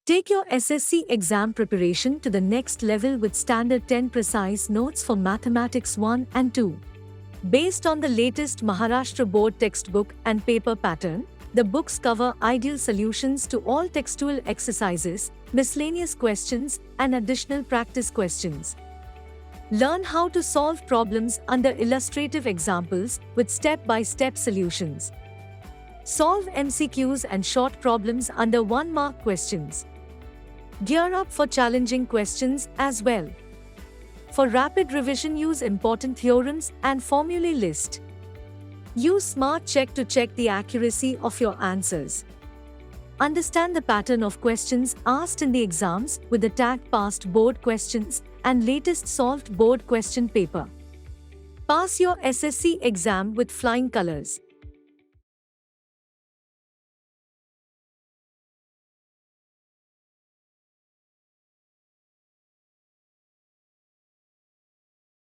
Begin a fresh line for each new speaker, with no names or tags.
Take your SSC exam preparation to the next level with Standard 10 precise notes for Mathematics 1 and 2. Based on the latest Maharashtra board textbook and paper pattern, the books cover ideal solutions to all textual exercises, miscellaneous questions, and additional practice questions. Learn how to solve problems under illustrative examples with step-by-step solutions. Solve MCQs and short problems under 1-mark questions. Gear up for challenging questions as well. For rapid revision, use important theorems and formulae list. Use Smart Check to check the accuracy of your answers. Understand the pattern of questions asked in the exams with the tag past board questions and latest solved board question paper. Pass your SSC exam with flying colors.